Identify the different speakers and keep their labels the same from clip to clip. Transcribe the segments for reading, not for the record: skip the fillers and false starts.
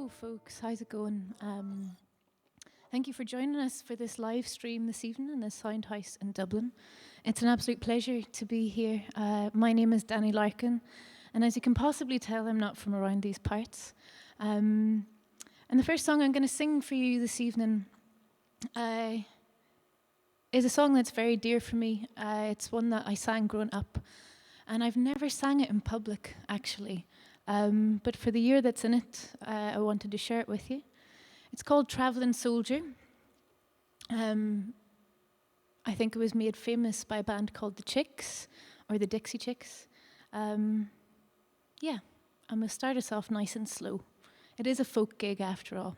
Speaker 1: Hello, folks. How's it going? Thank you for joining us for this live stream this evening in the Soundhouse in Dublin. It's an absolute pleasure to be here. My name is Dani Larkin, and as you can possibly tell, I'm not from around these parts. And the first song I'm going to sing for you this evening is a song that's very dear for me. It's one that I sang growing up, and I've never sang it in public, actually. But for the year that's in it, I wanted to share it with you. It's called Travelling Soldier. I think it was made famous by a band called the Chicks, or the Dixie Chicks. Yeah, I'm going to start us off nice and slow. It is a folk gig after all.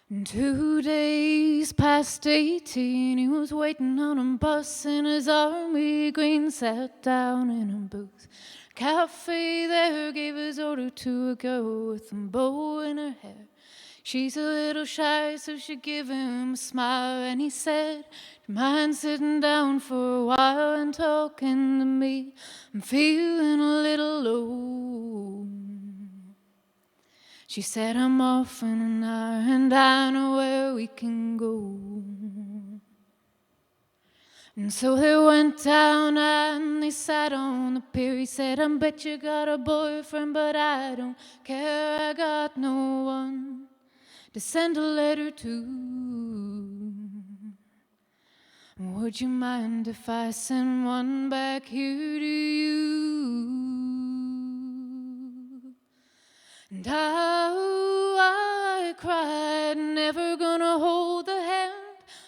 Speaker 1: 2 days past 18, he was waiting on a bus in his army green, sat down in a booth. Cafe there gave his order to a girl with a bow in her hair. She's a little shy, so she gave him a smile, and he said, "Do you mind sitting down for a while and talking to me? I'm feeling a little low." She said, "I'm off in an hour, and I know where we can go." And so they went down and they sat on the pier. He said, "I bet you got a boyfriend, but I don't care. I got no one to send a letter to. Would you mind if I send one back here to you?" And I cried, never gonna hold the hand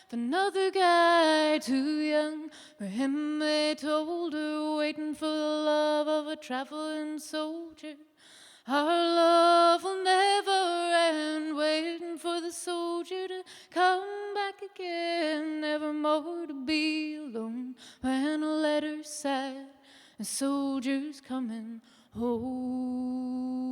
Speaker 1: of another guy too young for him. They told her, waiting for the love of a traveling soldier. Our love will never end, waiting for the soldier to come back again, never more to be alone. When a letter's sad, a soldier's coming home.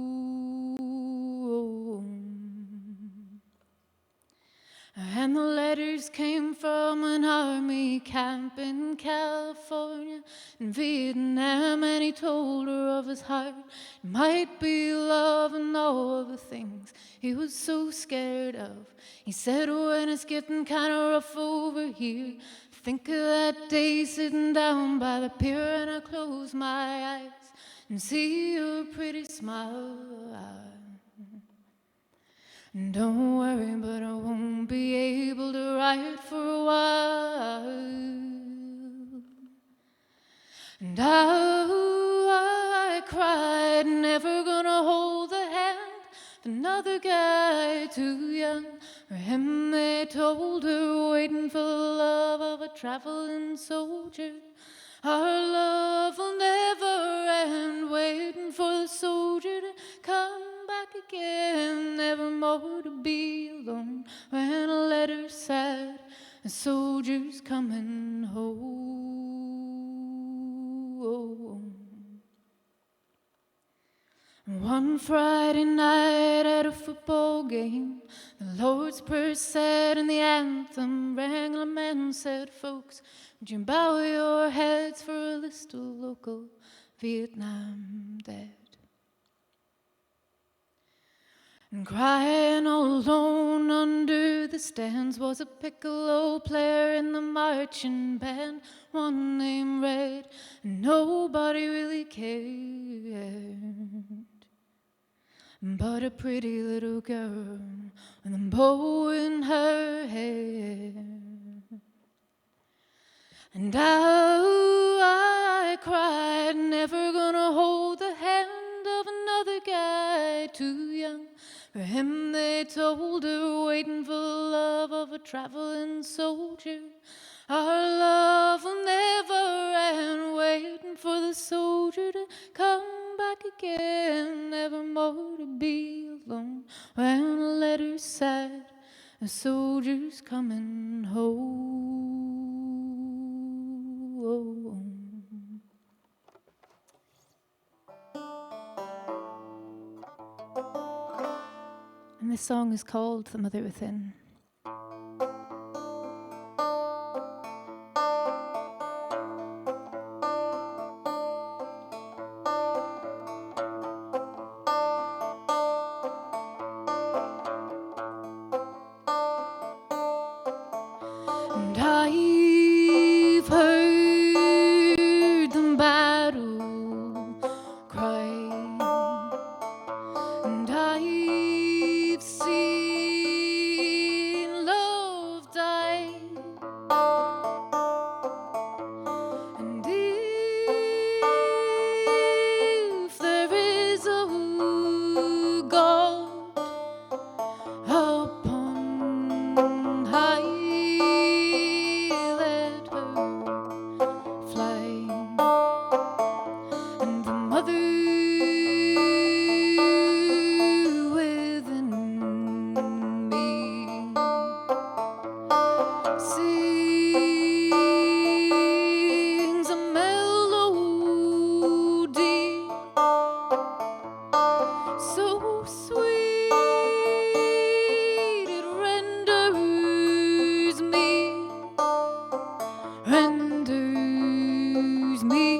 Speaker 1: And the letters came from an army camp in California and Vietnam, and he told her of his heart. It might be love and all the things he was so scared of. He said, "When it's getting kind of rough over here, think of that day sitting down by the pier, and I close my eyes and see your pretty smile. Don't worry, but I won't be able to write for a while." And I cried, never gonna hold the hand of another guy too young for him. They told her, waiting for the love of a traveling soldier. Our love will never end, waiting for the soldier to come back again, never more to be alone. When a letter's sad, a soldier's coming home. One Friday night at a football game, the Lord's Prayer said and the anthem rang. The man said, "Folks, would you bow your heads for a list of local Vietnam dead?" And crying all alone under the stands was a piccolo player in the marching band, one named Red, and nobody really cared but a pretty little girl with a bow in her hair. And I cried, never gonna hold the hand of another guy too young for him. They told her, waiting for the love of a traveling soldier. Our love will never end, waiting for the soldier to come back again, never more to be alone. When a letter's sad, a soldier's coming home. And this song is called The Mother Within. And I've heard them battle cry, and I've seen love die. And if there is a God upon high, let her fly. And the mother within me sings a melody so sweet it renders me, renders me,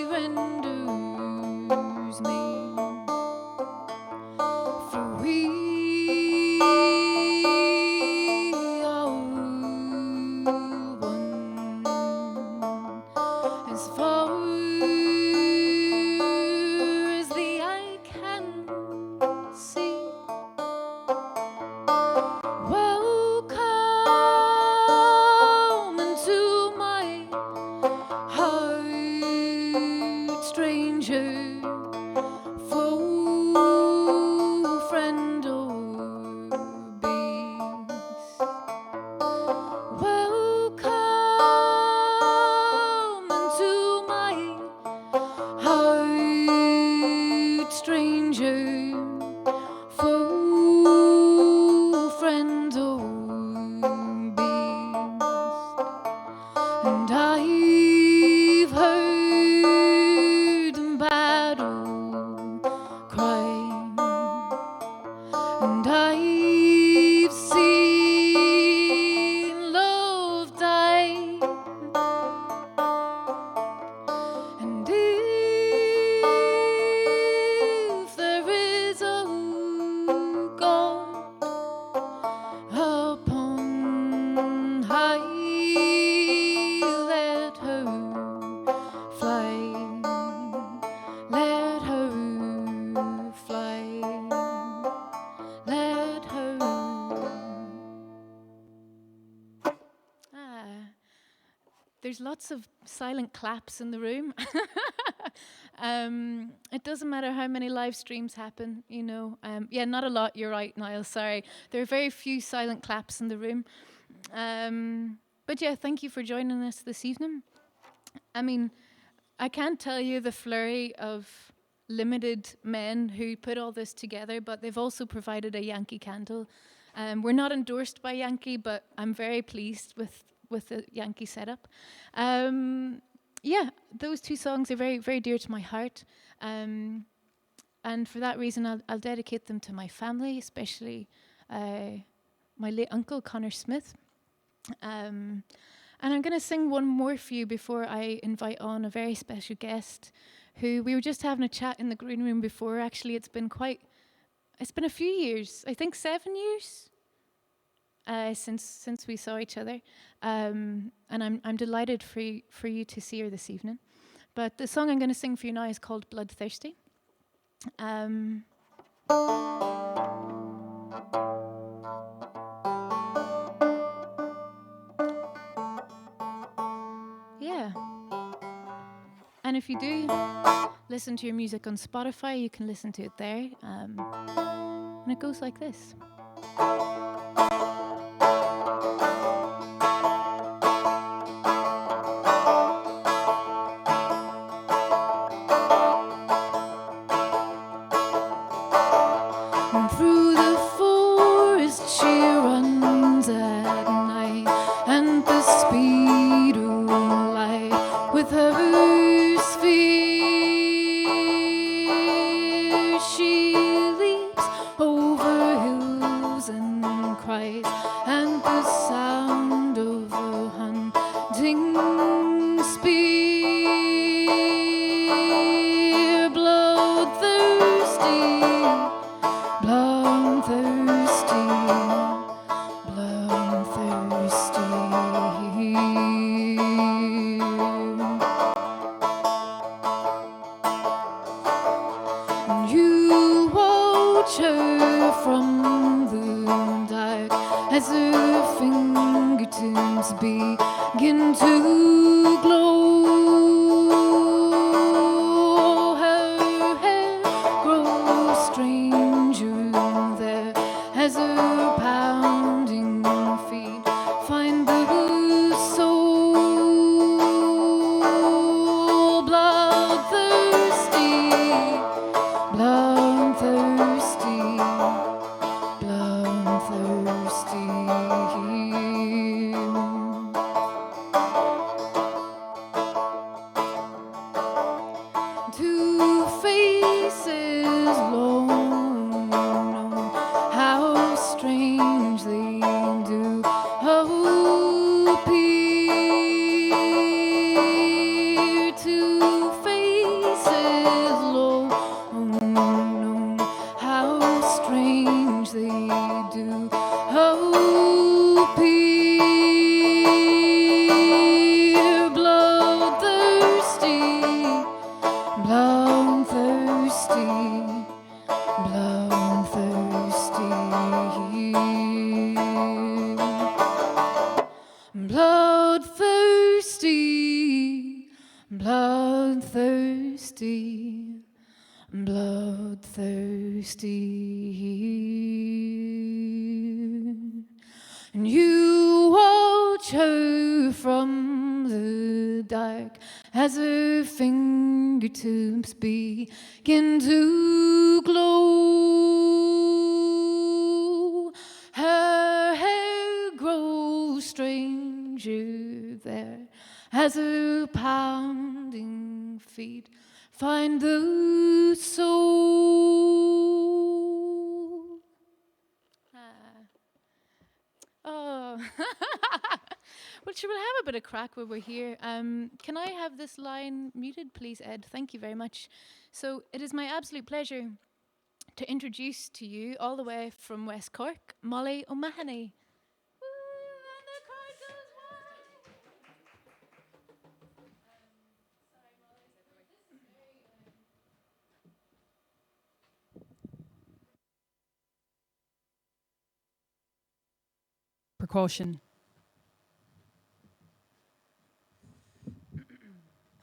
Speaker 1: renders me. For we are one, as far as the eye can see. Welcome into my heart, stranger, foe, friend, or beast. Welcome into my heart, stranger, foe, friend, or beast. And I've heard them battle cry, and I've seen love die. And if there is a God upon high, let her fly, let her fly, let her. There's lots of silent claps in the room. It doesn't matter how many live streams happen, you know. Yeah, not a lot, you're right, Niall, sorry. There are very few silent claps in the room. But yeah, thank you for joining us this evening. I mean, I can't tell you the flurry of limited men who put all this together, but they've also provided a Yankee candle. We're not endorsed by Yankee, but I'm very pleased with the Yankee setup. Yeah, those two songs are very, very dear to my heart. And for that reason, I'll dedicate them to my family, especially my late uncle, Connor Smith. And I'm going to sing one more for you before I invite on a very special guest who we were just having a chat in the green room before. Actually, it's been a few years, I think 7 years since we saw each other. And I'm delighted for you to see her this evening. But the song I'm going to sing for you now is called Bloodthirsty. Yeah. And if you do listen to your music on Spotify, you can listen to it there. And it goes like this. And through the forest she runs at night, and the speed of light with her sphere she leaps over hills and her fingertips begin to glow. Her hair grows stranger there as her pounding feet find the soul. Bloodthirsty, bloodthirsty, bloodthirsty. Two faces long, how strange they do appear. Two faces long, how strange they do appear. Bloodthirsty, bloodthirsty, bloodthirsty. Bloodthirsty, bloodthirsty, bloodthirsty. And you watch her from the dark as her fingertips begin to glow. Her hair grows stranger there as her pounding feet find the soul. Oh. Well, sure, we'll have a bit of crack while we're here. Can I have this line muted, please, Ed? Thank you very much. So it is my absolute pleasure to introduce to you, all the way from West Cork, Molly O Mahony.
Speaker 2: Precaution.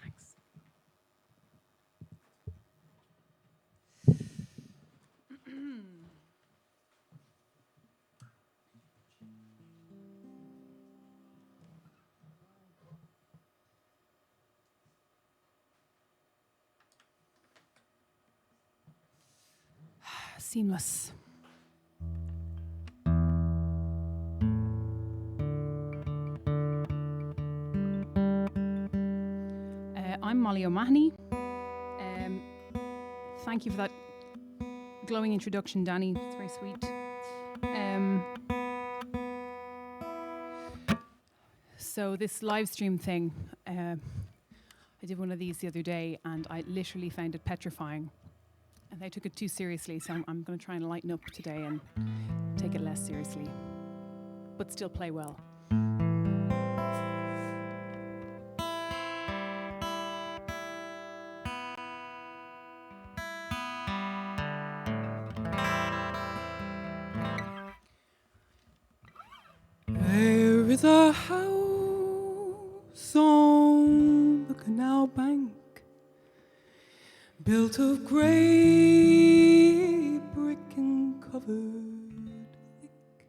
Speaker 2: Thanks. Seamless. I'm Molly O Mahony. Thank you for that glowing introduction, Dani. It's very sweet. So this live stream thing, I did one of these the other day and I literally found it petrifying. And I took it too seriously, so I'm going to try and lighten up today and take it less seriously, but still play well. There is a house on the canal bank, built of grey brick and covered thick,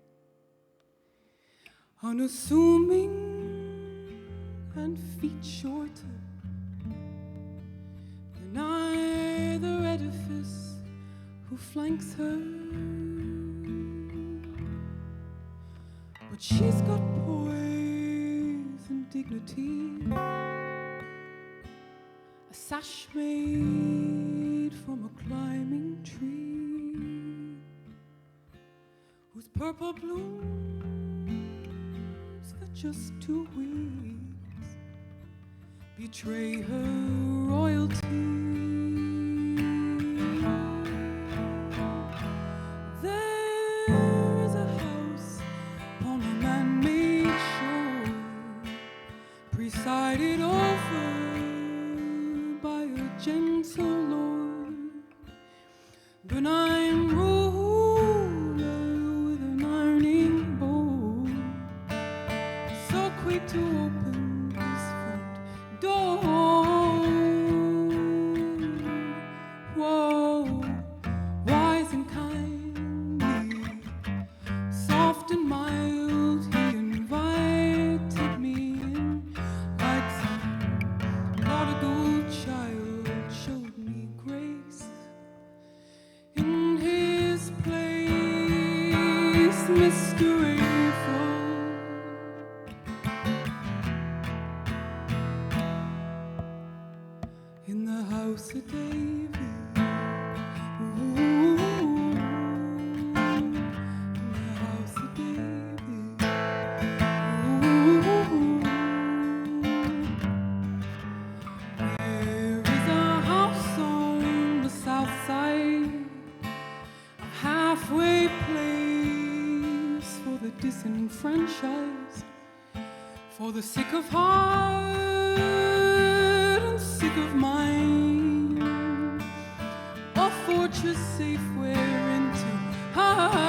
Speaker 2: unassuming and feet shorter than either edifice who flanks her. But she's got poise and dignity, a sash made from a climbing tree, whose purple blooms for just 2 weeks betray her royalty. Presided over by a gentle lord, benign ruler with an ironing board,
Speaker 3: wait to open his front door. Whoa, wise and kindly, soft and mild, he invited me in, like some prodigal child showed me grace. In his place, mystery full. In the house of David, ooh, in the house of David, ooh, there is a house on the south side, a halfway place for the disenfranchised, for the sick of heart and sick of mind, a fortress safe wherein to hide.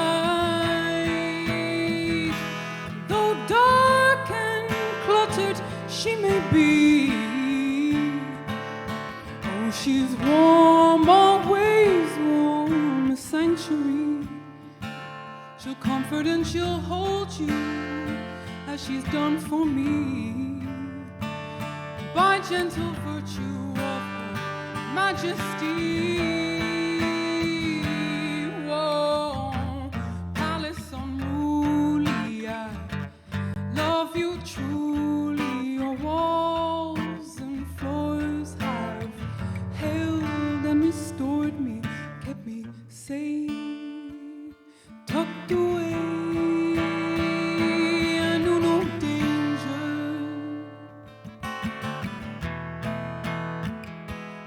Speaker 3: Though dark and cluttered she may be, oh, she's warm, always warm, a sanctuary. She'll comfort and she'll hold you as she's done for me, by gentle virtue of her majesty. Whoa, palace unruly, I love you truly. Your walls and floors have held and restored me, kept me safe, tucked away. I knew no danger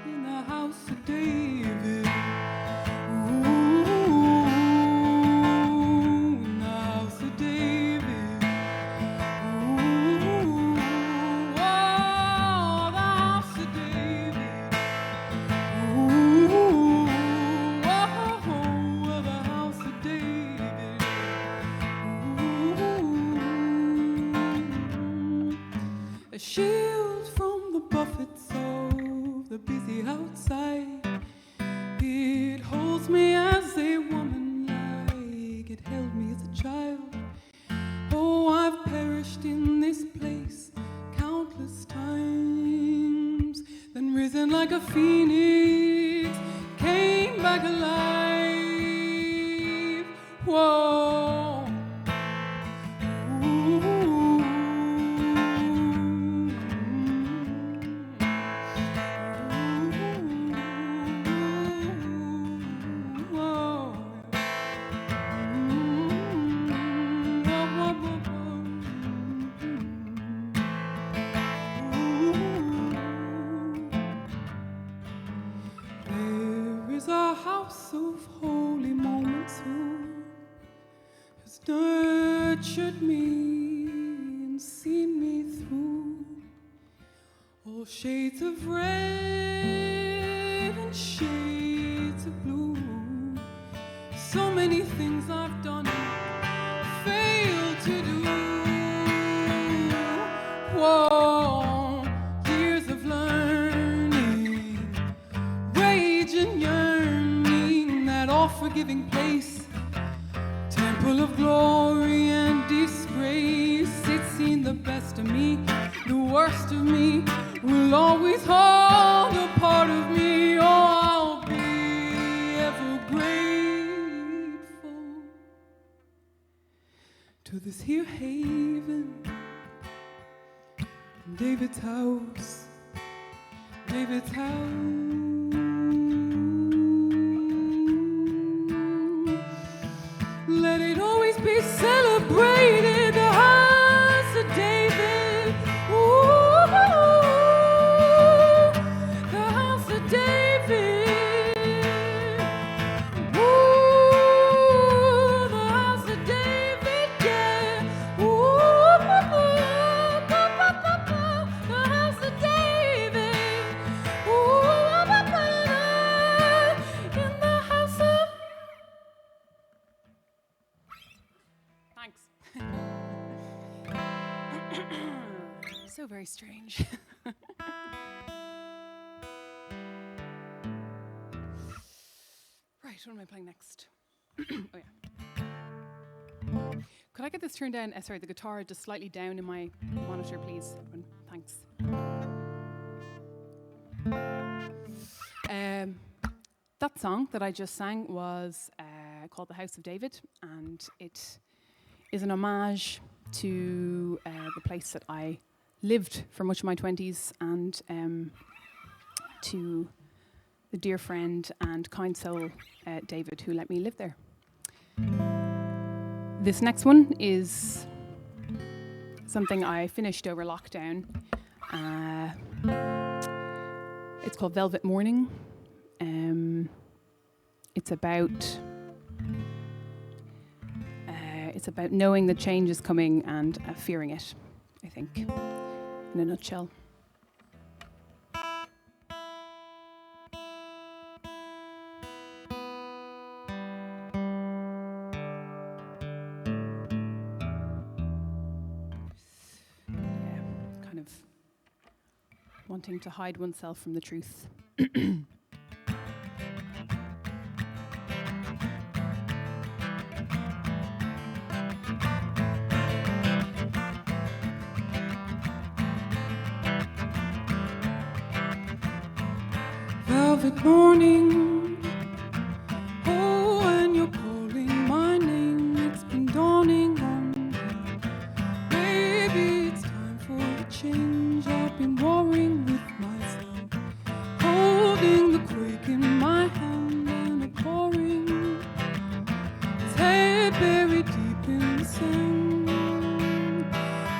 Speaker 3: in the house of David. Ooh, in the house of David. Ooh, oh, the house of David. Ooh, oh, the house of David. Ooh, a shield from the buffets of the busy outside. It holds me as a woman, like it held me as a child. Oh, I've perished in this place countless times, then risen like a phoenix, came back alive. Whoa. Ooh. Whoa. There is a house of holy moments who has nurtured me and seen me through all shades of red and shades of blue. So many things I've done and failed to do. Whoa, years of learning, rage and yearning, that all-forgiving place, temple of glory and disgrace. It's seen the best of me, the worst of me, will always hold a part of me. Oh, I'll be ever grateful to this here haven, David's house, David's house. Let it always be celebrated, the house of David. Ooh, the house of David. Ooh, the house of David, yeah. Ooh, the house of David. Ooh, in the house of. Thanks.
Speaker 2: So very strange. Right, what am I playing next? Oh yeah. Could I get this turned down? Sorry, the guitar just slightly down in my monitor, please. Thanks. That song that I just sang was called The House of David, and it is an homage to the place that I lived for much of my 20s, and to the dear friend and kind soul David, who let me live there. This next one is something I finished over lockdown. It's called Velvet Morning. It's about knowing that change is coming and fearing it, I think, in a nutshell. Kind of wanting to hide oneself from the truth.
Speaker 3: Velvet morning, oh, when you're calling my name, it's been dawning on me. Baby, it's time for a change. I've been warring with myself, holding the quake in my hand and a pouring his head buried deep in the sand.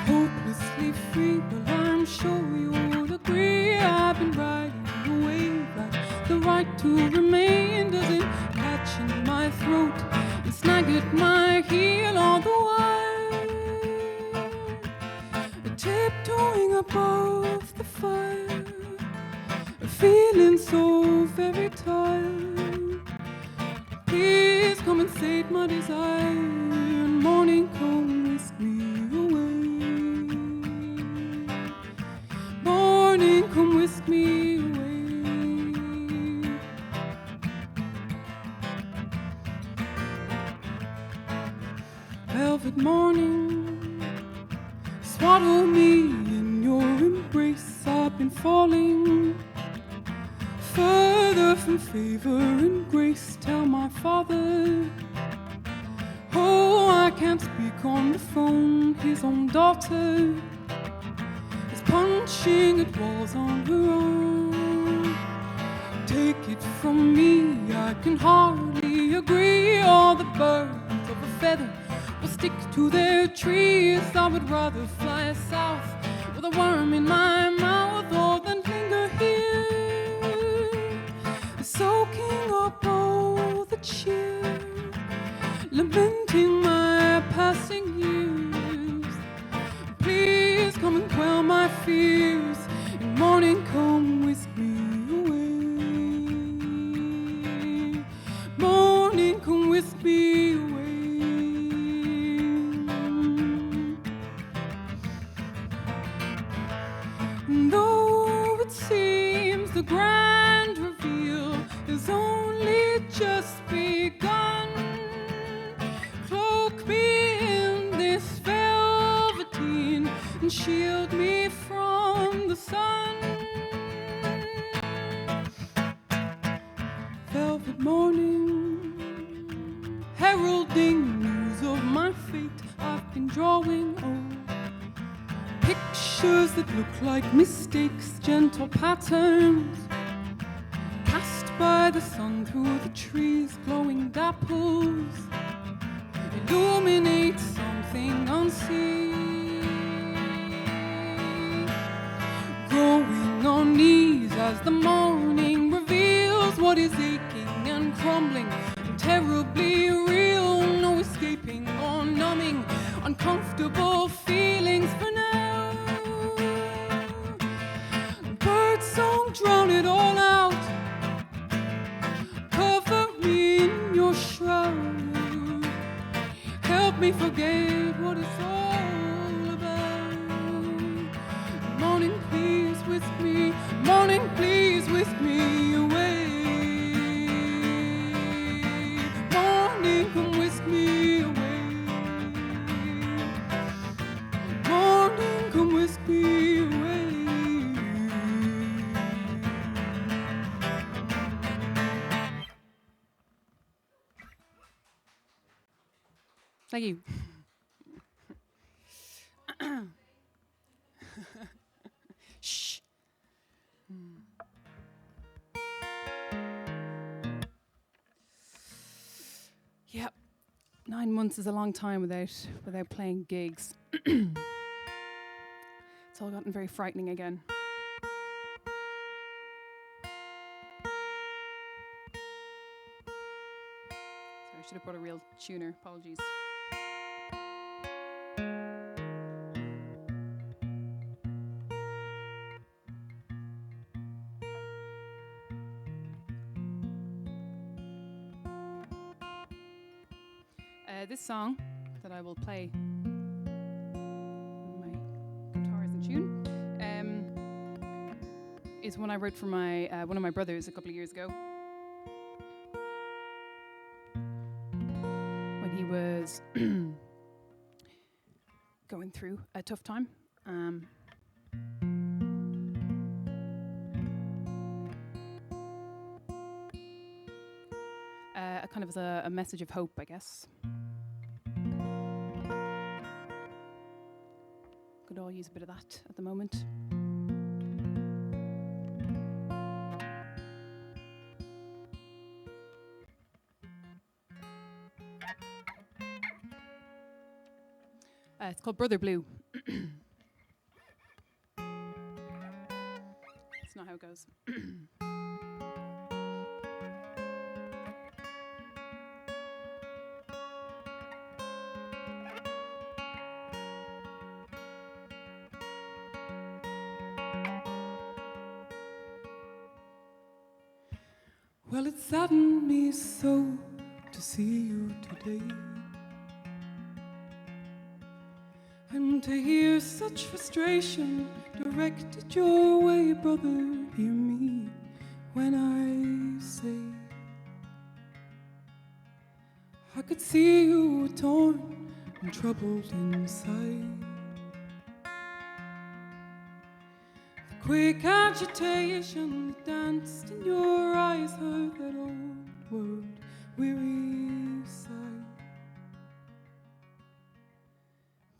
Speaker 3: Hopelessly free, but I'm sure you'll agree I've been riding the wave like the right to remain doesn't catch in my throat and snag at my heel all the while. Tiptoeing above the fire, feeling so very tired. Please come and sate my desire, and morning come whisk me away. Morning come whisk me away. Velvet morning, swaddle me in your embrace. I've been falling further from favor and grace. Tell my father, oh, I can't speak on the phone. His own daughter is punching at walls on her own. Take it from me, I can hardly agree. All the birds of a feather will stick to their trees. I would rather fly south with a worm in my mouth or than linger here, soaking up all the cheer, lamenting my passing years. Please come and quell my fears, and morning come whisk me away. Morning come whisk me away. Though it seems the grand reveal has only just begun, cloak me in this velveteen and shield me from the sun. Velvet morning, heralding news of my fate. I've been drawing pictures that look like mistakes, gentle patterns cast by the sun through the trees. Glowing dapples illuminate something unseen. Growing on knees as the morning reveals what is aching and crumbling and terribly real. No escaping or numbing uncomfortable feelings for now. Birdsong, drown it all out. Cover me in your shroud. Help me forget what it's all about.
Speaker 2: Thank you. Shh. Yep. 9 months is a long time without playing gigs. It's all gotten very frightening again. Sorry, I should have brought a real tuner. Apologies. This song that I will play when my guitar is in tune is one I wrote for my one of my brothers a couple of years ago when he was going through a tough time. Kind of as a message of hope, I guess. Could all use a bit of that at the moment. It's called Brother Blue. That's not how it goes.
Speaker 3: Well, it saddened me so to see you today, and to hear such frustration directed your way. Brother, hear me when I say I could see you were torn and troubled inside. Quick agitation that danced in your eyes, heard that old world weary sigh.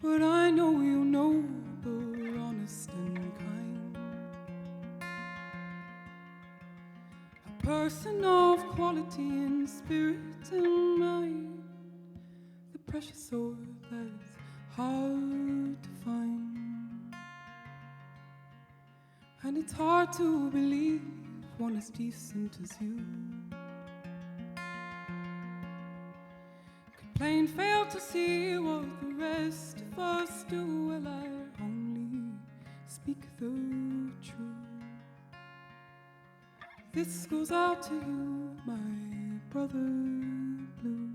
Speaker 3: But I know you're noble, honest and kind, a person of quality in spirit and mind, the precious soul that's hard to find. And it's hard to believe one as decent as you could plain fail to see what the rest of us do. Well, I only speak the truth. This goes out to you, my brother Blue.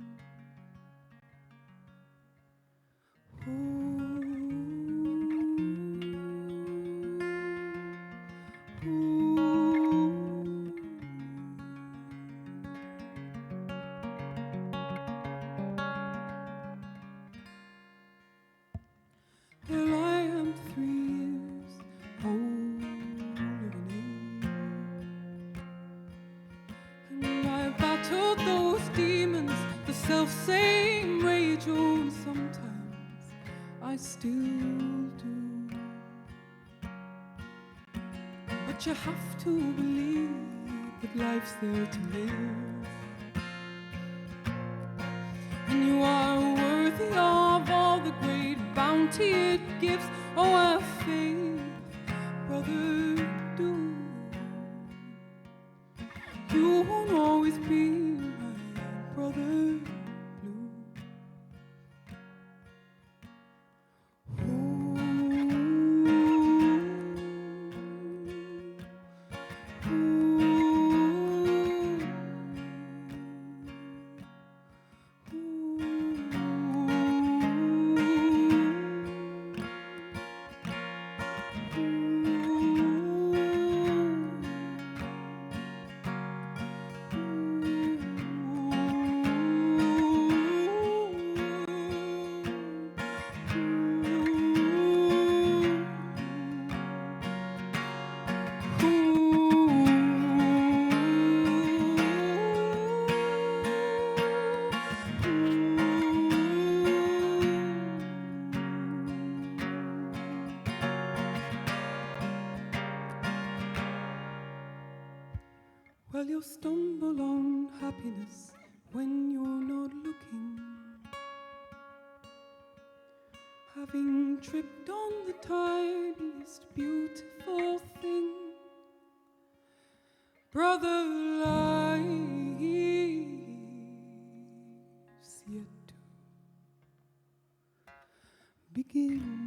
Speaker 3: Well, I am 3 years older than you, and I battled those demons, the self-same rage. Oh, sometimes I still do. But you have to believe that life's there to live, and you are worthy of all the great bounty it gives. Oh, have faith, brother, do. You won't always be my brother Blue. While you stumble on happiness when you're not looking, having tripped on the tiniest beautiful thing, brother, life's yet to begin.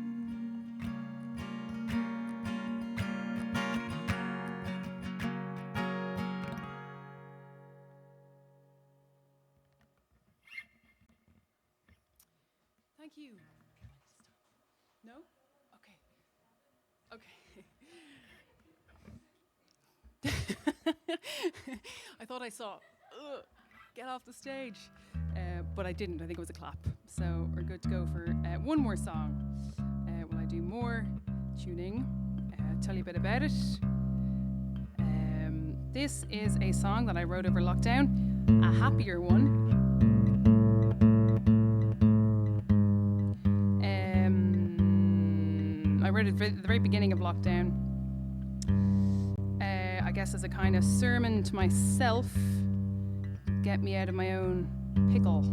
Speaker 2: Thank you. No? Okay. I thought I saw, get off the stage. But I didn't. I think it was a clap. So we're good to go for one more song. Will I do more tuning? Tell you a bit about it. This is a song that I wrote over lockdown, a happier one. I wrote it at the very beginning of lockdown. I guess as a kind of sermon to myself, get me out of my own pickle.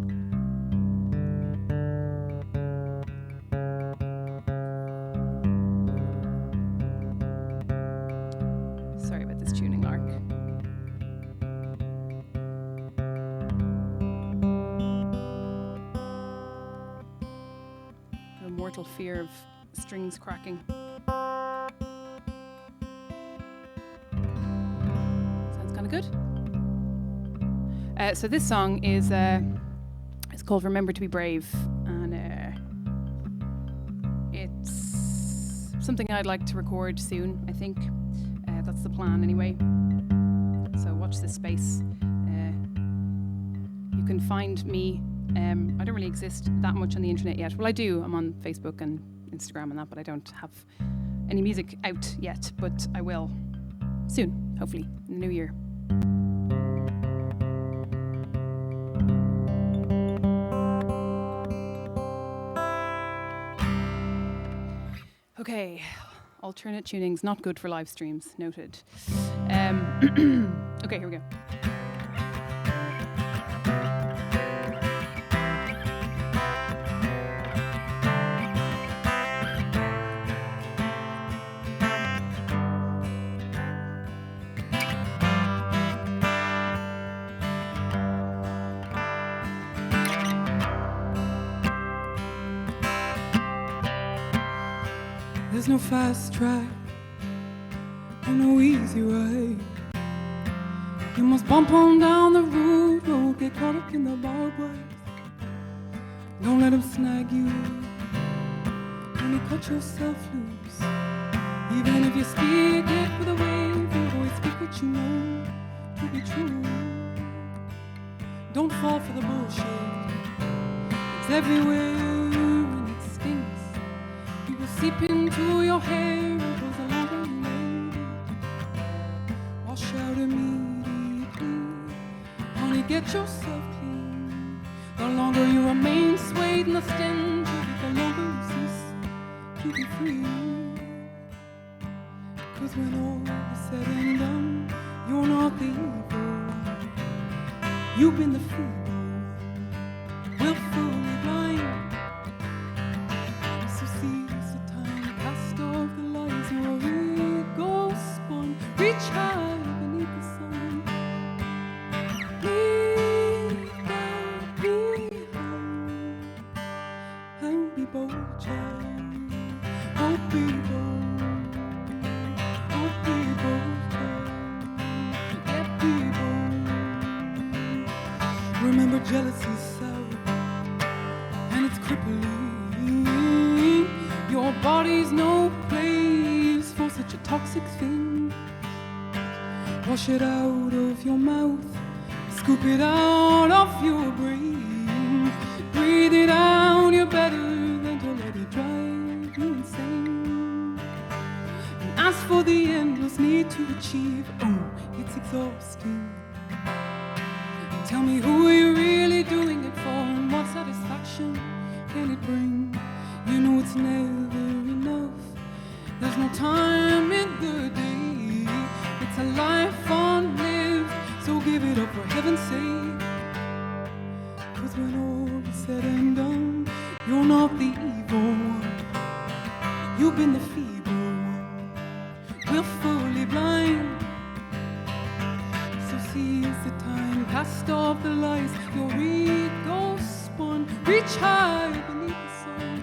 Speaker 2: Sorry about this tuning, Lark. The mortal fear of strings cracking. Sounds kind of good. So this song is it's called "Remember to Be Brave," and it's something I'd like to record soon. I think that's the plan, anyway. So watch this space. You can find me. I don't really exist that much on the internet yet. Well, I do. I'm on Facebook and Instagram and that, but I don't have any music out yet. But I will soon, hopefully, in the new year. Okay, alternate tunings, not good for live streams, noted. Okay, here we go.
Speaker 3: There's no fast track, and no easy ride. You must bump on down the road, don't get caught up in the barbed wire. Don't let them snag you when you cut yourself loose. Even if you speak it with a wave, you always speak what you know to be true. Don't fall for the bullshit, it's everywhere and it stinks. It will seep into your hair, it goes a longer you let it. Wash out immediately, honey, get yourself clean. The longer you remain swayed in the stench of it, the longer you cease to be free. Cause when all is said and done, you're not the evil, you've been the feeble, willfully blind. So seize the time, cast off the lies your ego spun. Reach high beneath the sun, leave that behind, and be bold, child. Oh, be bold. Oh, be bold, child. Yeah, be bold. Remember, jealousy's sour, and it's crippling. Your body's no place for such a toxic thing. Wash it out of your mouth, scoop it out of your brain. Breathe it out, you're better than to let it drive you insane. And as for the endless need to achieve, oh, it's exhausting. Tell me, who are you really doing it for, and what satisfaction can it bring? You know it's never enough, there's no time in the day. It's a life unlived, willfully blind. So seize the time, cast off the lies, your ego spun, reach high beneath the sun.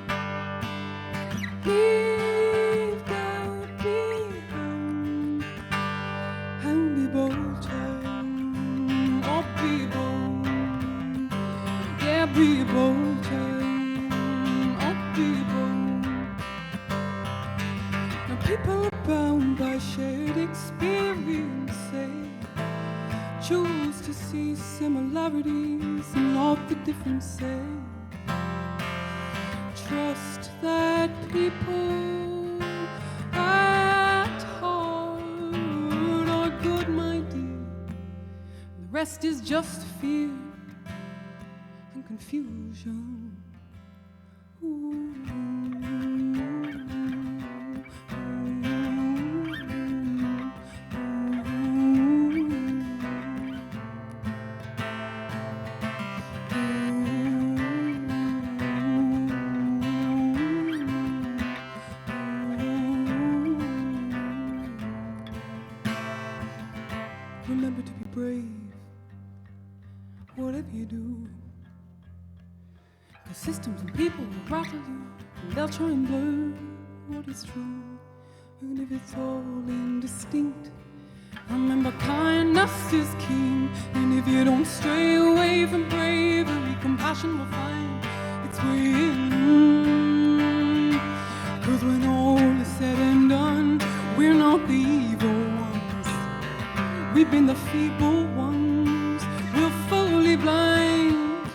Speaker 3: Leave doubt behind, and be bold, child, or be bold. Yeah, be bold, child, or be bold. Now people are bound by shared experience, choose to see similarities and not the differences. Trust that people at heart are good, my dear. The rest is just fear and confusion. Ooh. Remember to be brave, whatever you do. 'Cause systems and people will rattle you, and they'll try and blur what is true. Even if it's all indistinct, remember kindness is king. And if you don't stray away from bravery, compassion will find its way in. 'Cause when all is said and done, we're not the evil ones. We've been the feeble ones, we're fully blind.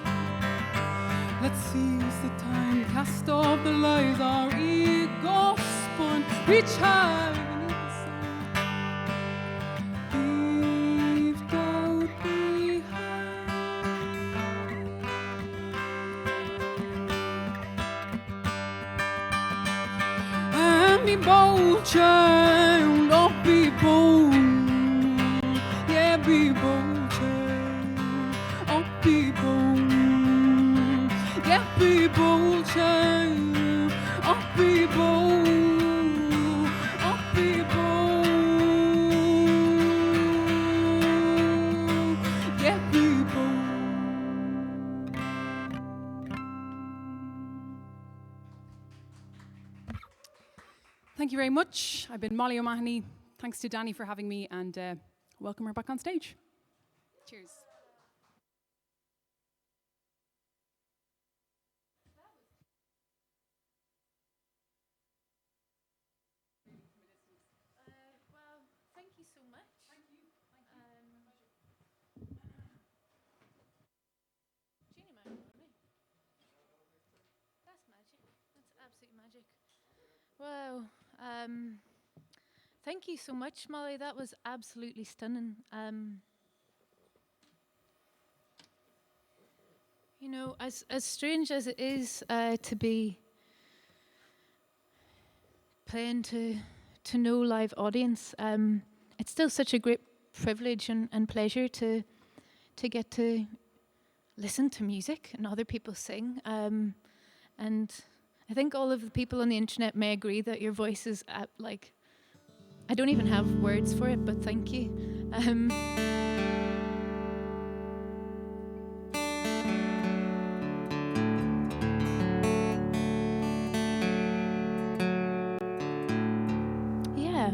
Speaker 3: Let's seize the time, cast off the lies, our ego spun, reach high beneath the sun. Leave doubt behind, and be bold, child, oh be bold. Yeah, be bold, child, oh be bold. Yeah, be bold, child, oh be bold, oh be bold. Yeah, be bold.
Speaker 2: Thank you very much. I've been Molly O'Mahony. Thanks to Dani for having me, and welcome her back on stage. Cheers.
Speaker 1: Well, thank you so much.
Speaker 2: Thank you.
Speaker 1: Genie Mahony. That's magic. That's absolute magic. Wow. Thank you so much, Molly. That was absolutely stunning. You know, as strange as it is to be playing to no live audience, it's still such a great privilege and pleasure to get to listen to music and other people sing. And I think all of the people on the internet may agree that your voice is like, I don't even have words for it, but thank you. Yeah.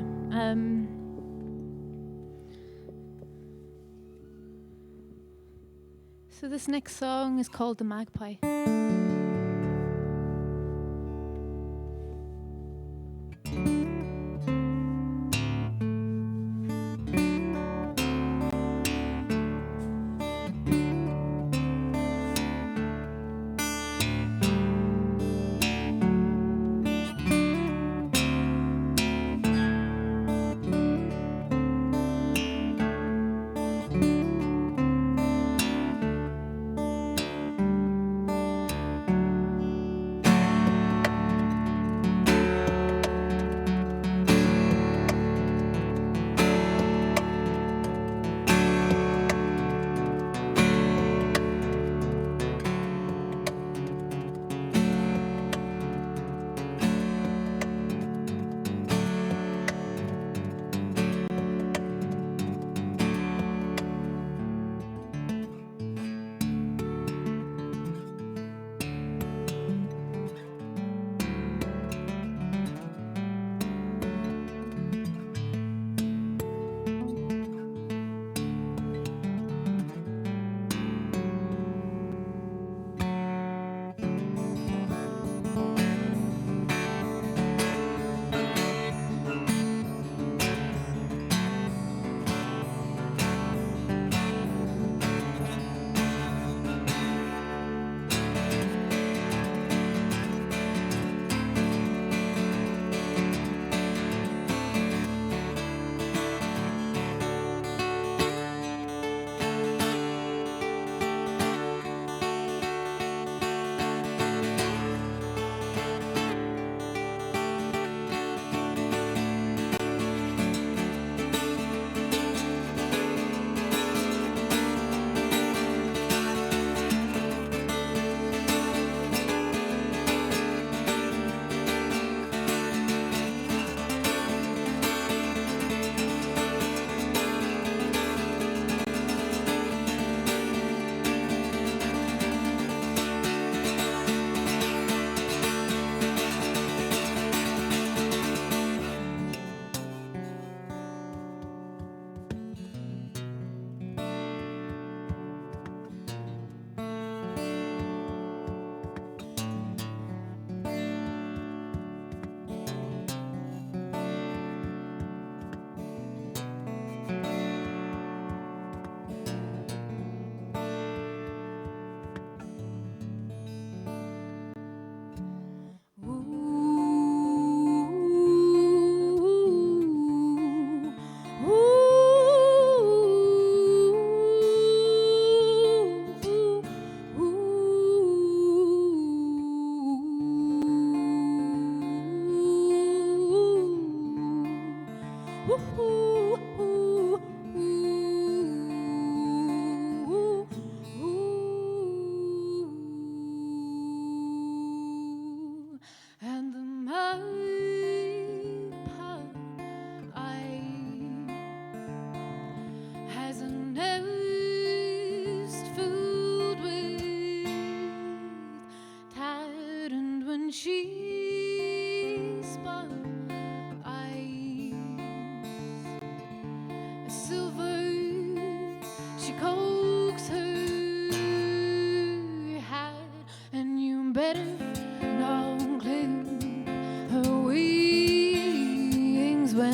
Speaker 1: So this next song is called The Magpie.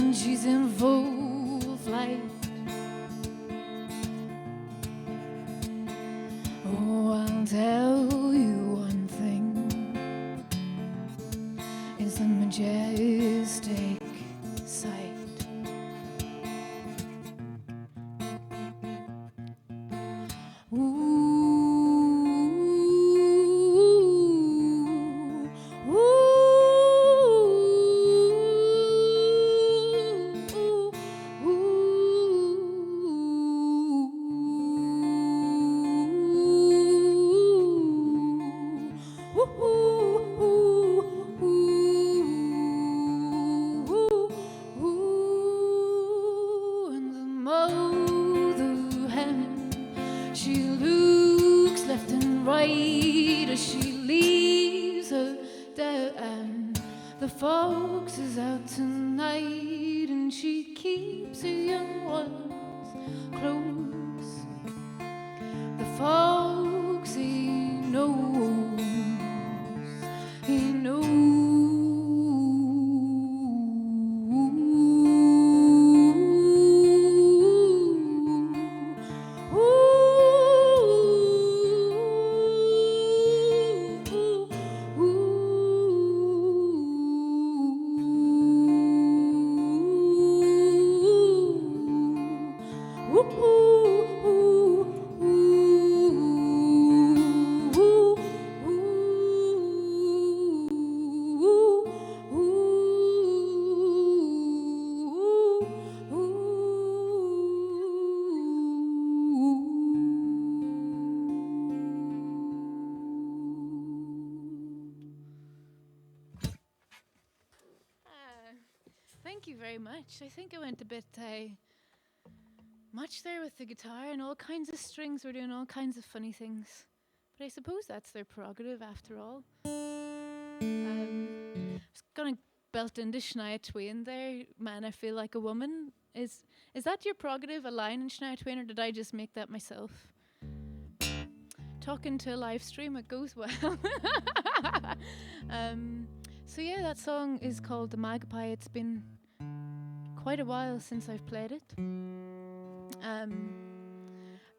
Speaker 1: and she's in full flight. Oh, I'll tell you one thing, it's a majestic sight. Fox is out tonight and she keeps her young ones close. The fox, he knows, he knows. Thank you very much. I think I went a bit much there with the guitar and all kinds of strings. We're doing all kinds of funny things. But I suppose that's their prerogative after all. I was gonna belt into Shania Twain there. Man, I feel like a woman. Is that your prerogative, a line in Shania Twain, or did I just make that myself? Talking to a live stream, it goes well. So yeah, that song is called The Magpie. It's been quite a while since I've played it.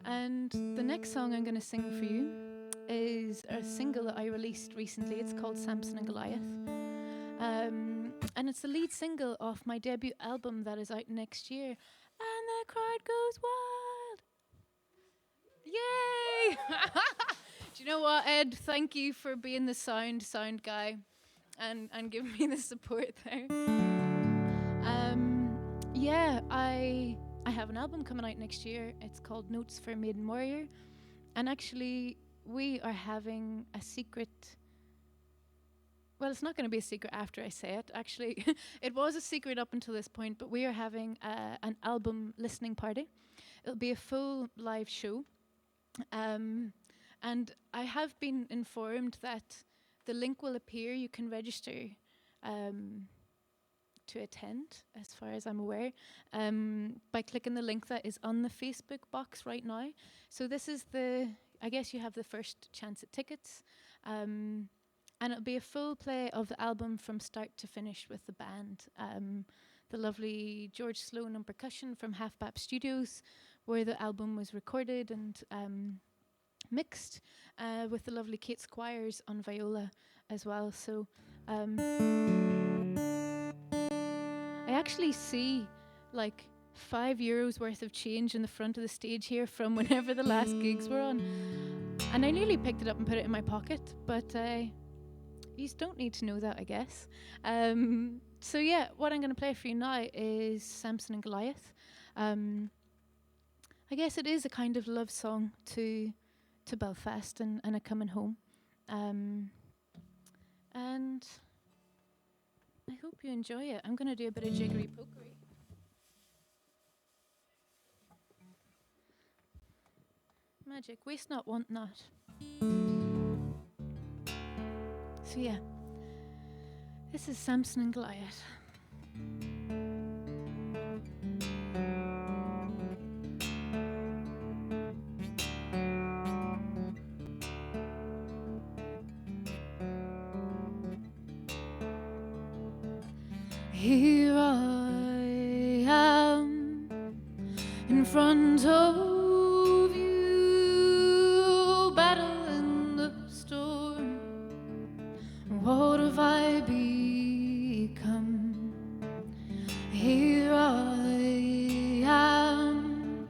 Speaker 1: And the next song I'm going to sing for you is a single that I released recently. It's called Samson and Goliath. And it's the lead single off my debut album that is out next year. And the crowd goes wild. Yay! Do you know what, Ed? Thank you for being the sound guy and giving me the support there. Yeah, I have an album coming out next year. It's called Notes for a Maiden Warrior. And actually, we are having a secret. Well, it's not going to be a secret after I say it. Actually, it was a secret up until this point, but we are having an album listening party. It'll be a full live show. And I have been informed that the link will appear. You can register to attend, as far as I'm aware, by clicking the link that is on the Facebook box right now. So this is I guess you have the first chance at tickets. And it'll be a full play of the album from start to finish with the band. The lovely George Sloan on percussion from Half Bap Studios, where the album was recorded and mixed, with the lovely Kate Squires on viola as well. So I actually see like €5 worth of change in the front of the stage here from whenever the last gigs were on. And I nearly picked it up and put it in my pocket, but you don't need to know that, I guess. So yeah, what I'm going to play for you now is Samson and Goliath. I guess it is a kind of love song to Belfast and a coming home. And I hope you enjoy it. I'm going to do a bit of jiggery pokery. Magic, waste not, want not. So yeah, this is Samson and Goliath. Here I am in front of you, battling the storm. What have I become? Here I am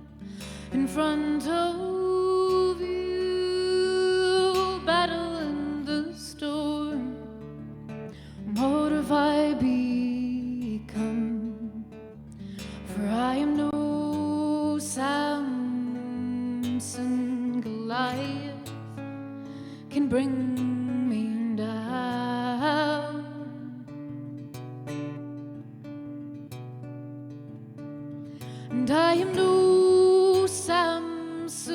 Speaker 1: in front of you, battling the storm. What have I become? For I am no Samson, Goliath can bring me down. And I am no Samson,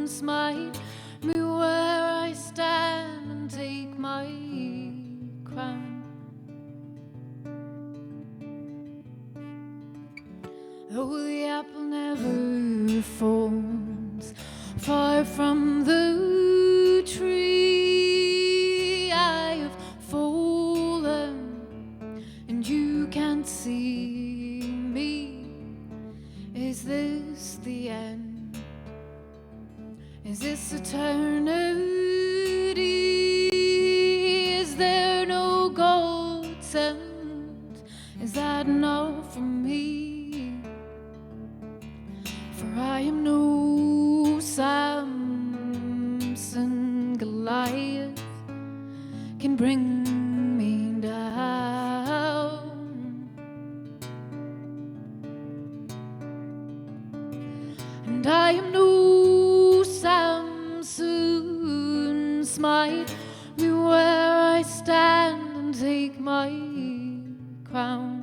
Speaker 1: smite me where I stand and take my crown. Though the apple never falls far from the tree, I have fallen and you can't see me. Is this the end? Is this eternity? Is there no God's end? Is that enough for me? For I am no Samson, Goliath can bring me down. And I am no Samson, smite me where I stand and take my crown.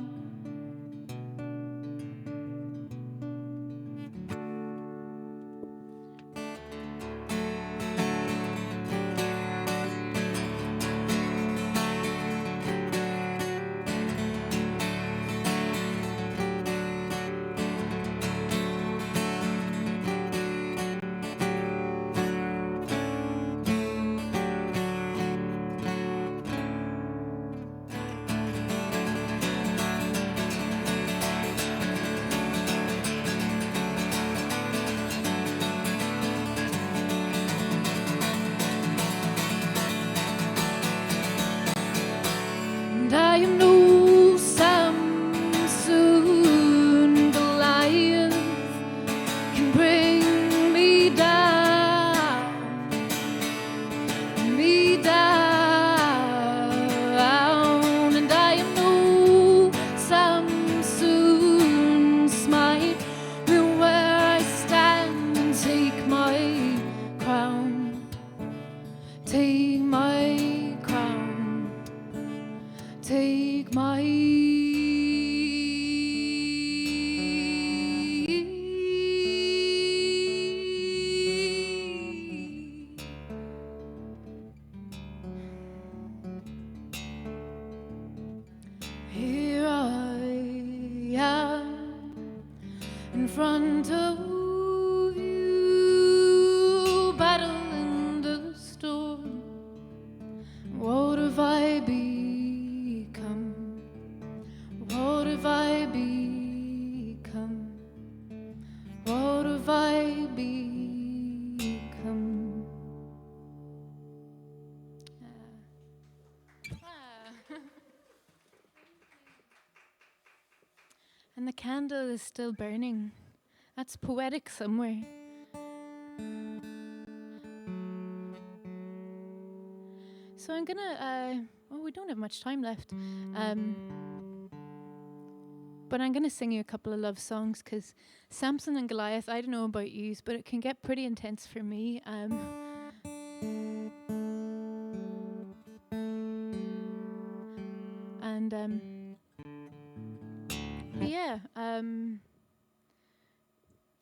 Speaker 1: And I am no Samson, Goliath can bring me down, me down. And I am no Samson, smite me where I stand and take my crown, take my crown, take my here I am in front of you, battling the storm. What have I become? What have I become? What have I become? And the candle is still burning. That's poetic somewhere. So I'm gonna, well, we don't have much time left. But I'm gonna sing you a couple of love songs because Samson and Goliath, I don't know about you, but it can get pretty intense for me.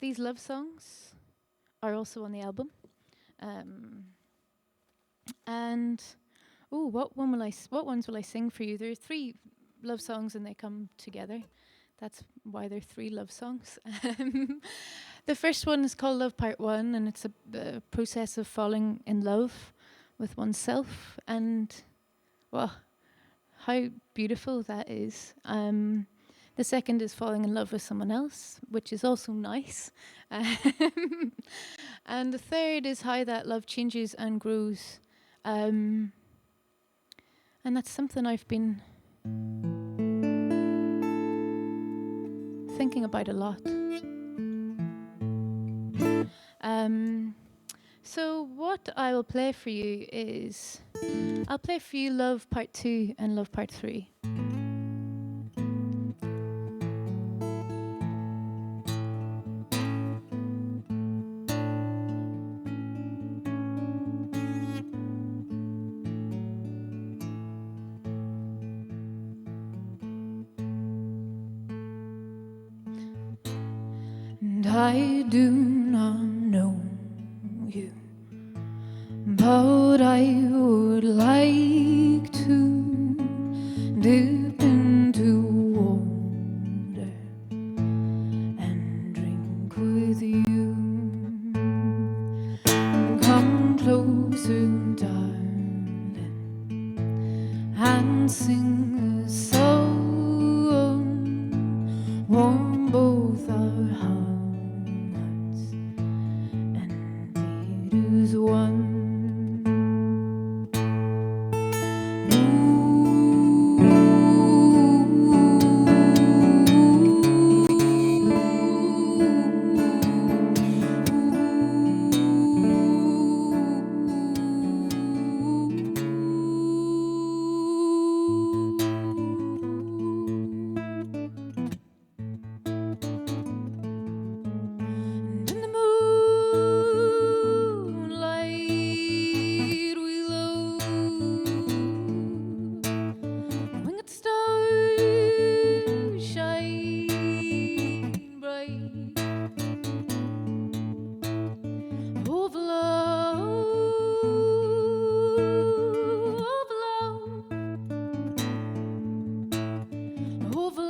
Speaker 1: These love songs are also on the album. What ones will I sing for you? There are 3 love songs and they come together. That's why they're 3 love songs. The first one is called Love Part 1, and it's a process of falling in love with oneself, and well, how beautiful that is. The second is falling in love with someone else, which is also nice. And the third is how that love changes and grows. And that's something I've been thinking about a lot. So what I will play for you is, I'll play for you Love Part 2 and Love Part 3. And I do not know you, but I would like to dip into water and drink with you. Come closer, darling, and sing a song, warm both our hearts and beat as one. And in the moonlight we love, winged stars shine bright. Of love, of love, of love, of love.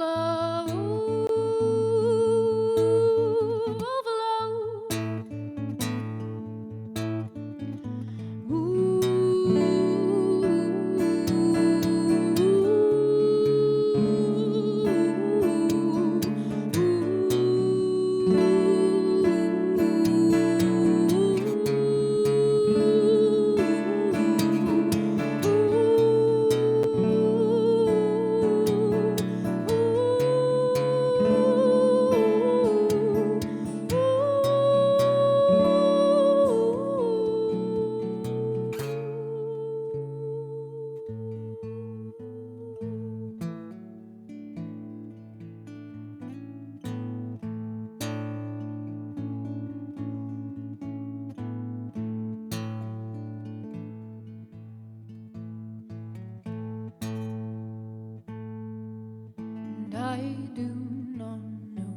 Speaker 1: And I do not know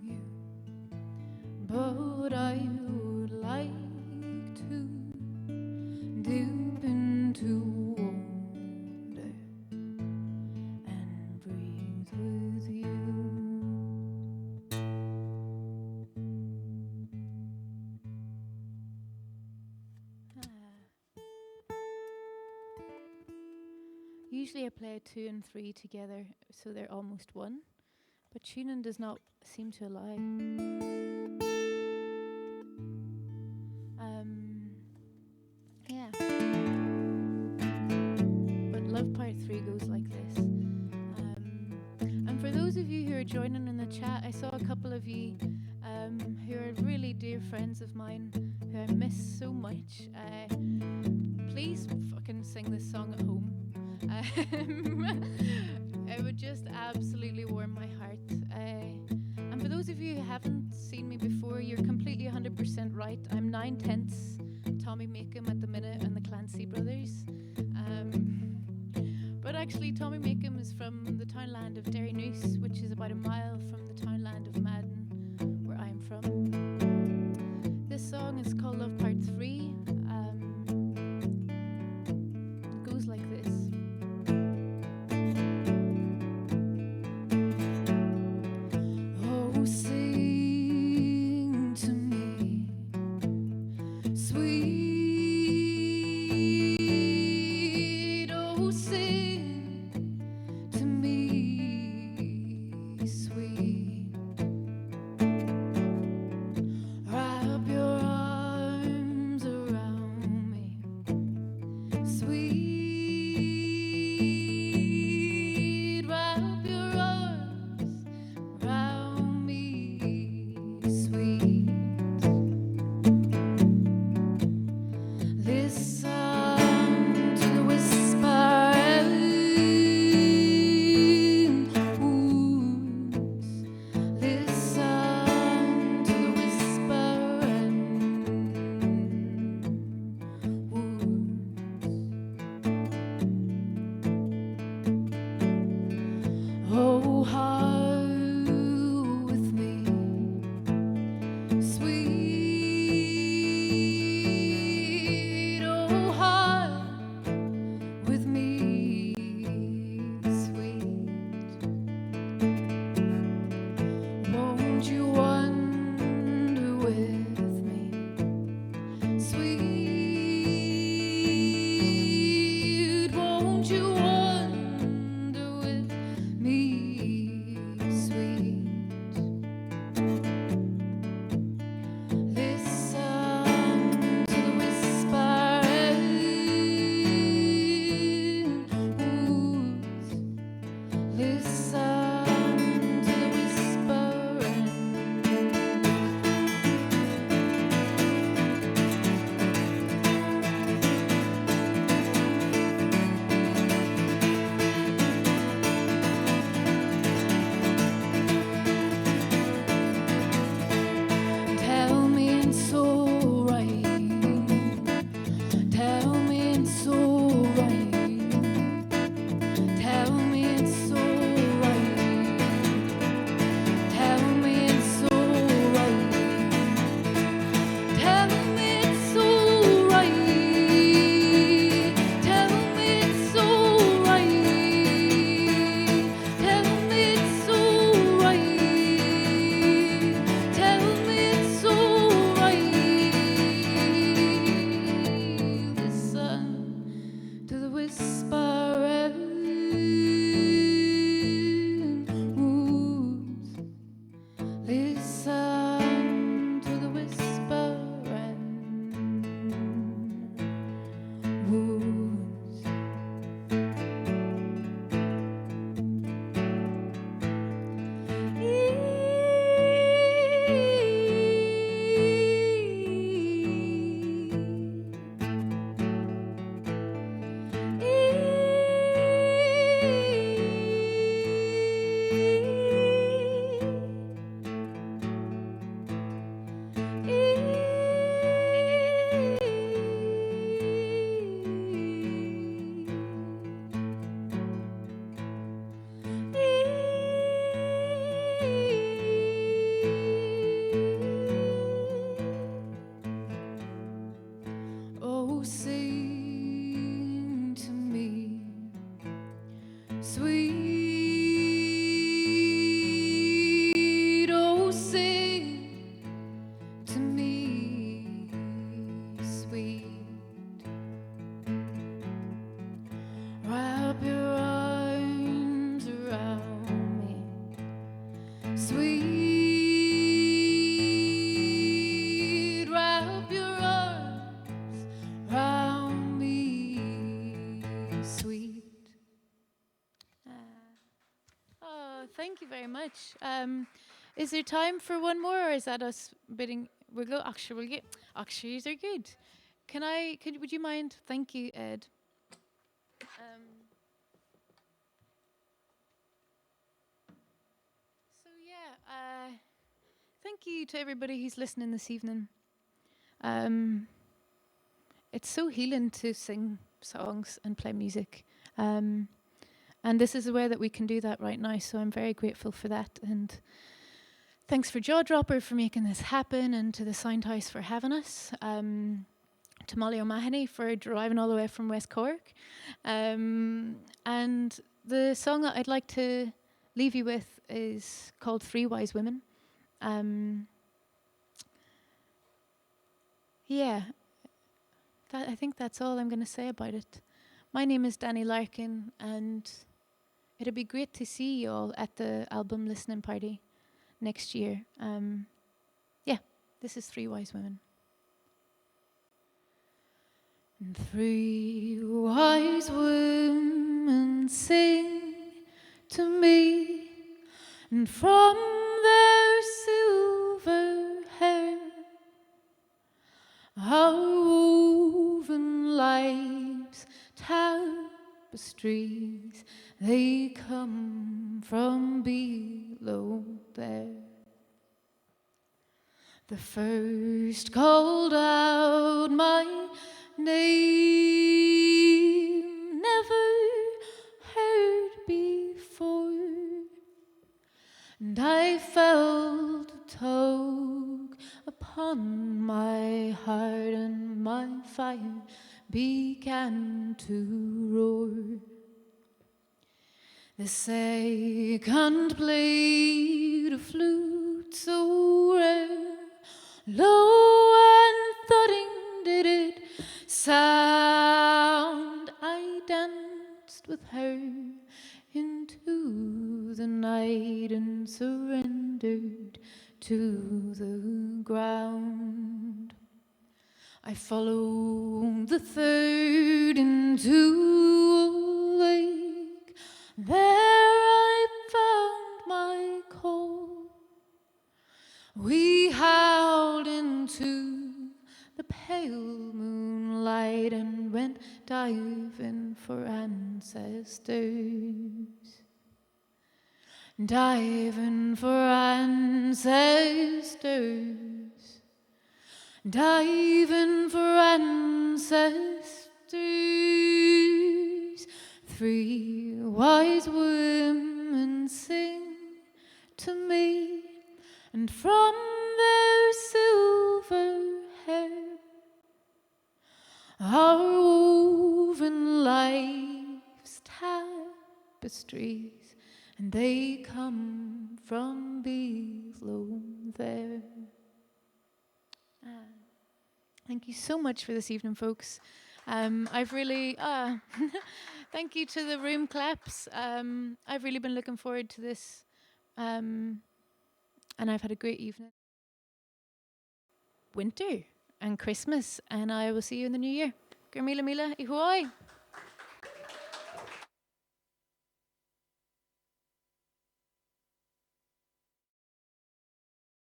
Speaker 1: you, but I would like to dip into water and breathe with you. Usually I play 2 and 3 together, so they're almost one, but tuning does not seem to allow. Yeah. But Love Part 3 goes like this. And for those of you who are joining in the chat, I saw a couple of you who are really dear friends of mine who I miss so much. Please fucking sing this song at home. It would just absolutely warm my heart. And for those of you who haven't seen me before, you're completely 100% right. I'm 9/10 Tommy Makem at the minute and the Clancy brothers. But actually Tommy Makem is from the townland of Derrynoose, which is about a mile from the townland of Madden, where I'm from. This song is called Love Part 3. It goes like this. Oh, sing to me, sweet, oh, sing to me. Oh, heart with me, sweet. Oh, heart with me, sweet. Won't you wander with me, sweet? Won't you wander with me, sweet? Listen to the whispering woods. Listen to the whispering. Tell me it's so right. Tell me it's so right. Tell me it's so right. Tell me it's so right. Tell me it's so right. Tell me it's so right. Tell me it's so right. Tell me it's so right. Listen to the whispering woods. Listen to the whispering woods. Oh, sing to me, sweet. Oh, sing to me, sweet. Wrap your arms around me, sweet. Wrap your arms around me, sweet. Oh, thank you very much. Is there time for one more, or is that us bidding? We'll go. Actually, we'll get. Actually, these are good. Can I? Would you mind? Thank you, Ed. So yeah. Thank you to everybody who's listening this evening. It's so healing to sing songs and play music. And this is a way that we can do that right now, so I'm very grateful for that. And thanks for Jawdropper for making this happen, and to the Soundhouse for having us. To Molly O Mahony for driving all the way from West Cork. And the song that I'd like to leave you with is called Three Wise Women. Yeah, I think that's all I'm going to say about it. My name is Dani Larkin, and it'd be great to see you all at the album listening party next year. Yeah, this is Three Wise Women. And three wise women sing to me, and from their silver hair are woven life's tapestries. They come from below there. The first called out my name, never heard before. and I felt a tug upon my heart, and my fire began to roar. The second played a flute so rare, low and thudding did it sound. I danced with her into the night and surrendered to the ground. I followed the third into a lake. There I found my call. We howled into the pale moonlight and went diving for ancestors. Diving for ancestors. Diving for ancestors. 3 wise women sing to me, and from their silver hair are woven life's tapestries, and they come from below there. Thank you so much for this evening, folks. I've really, thank you to the room claps. I've really been looking forward to this, and I've had a great evening. Winter and Christmas, and I will see you in the new year. Gurmila Mila, Ihuoi.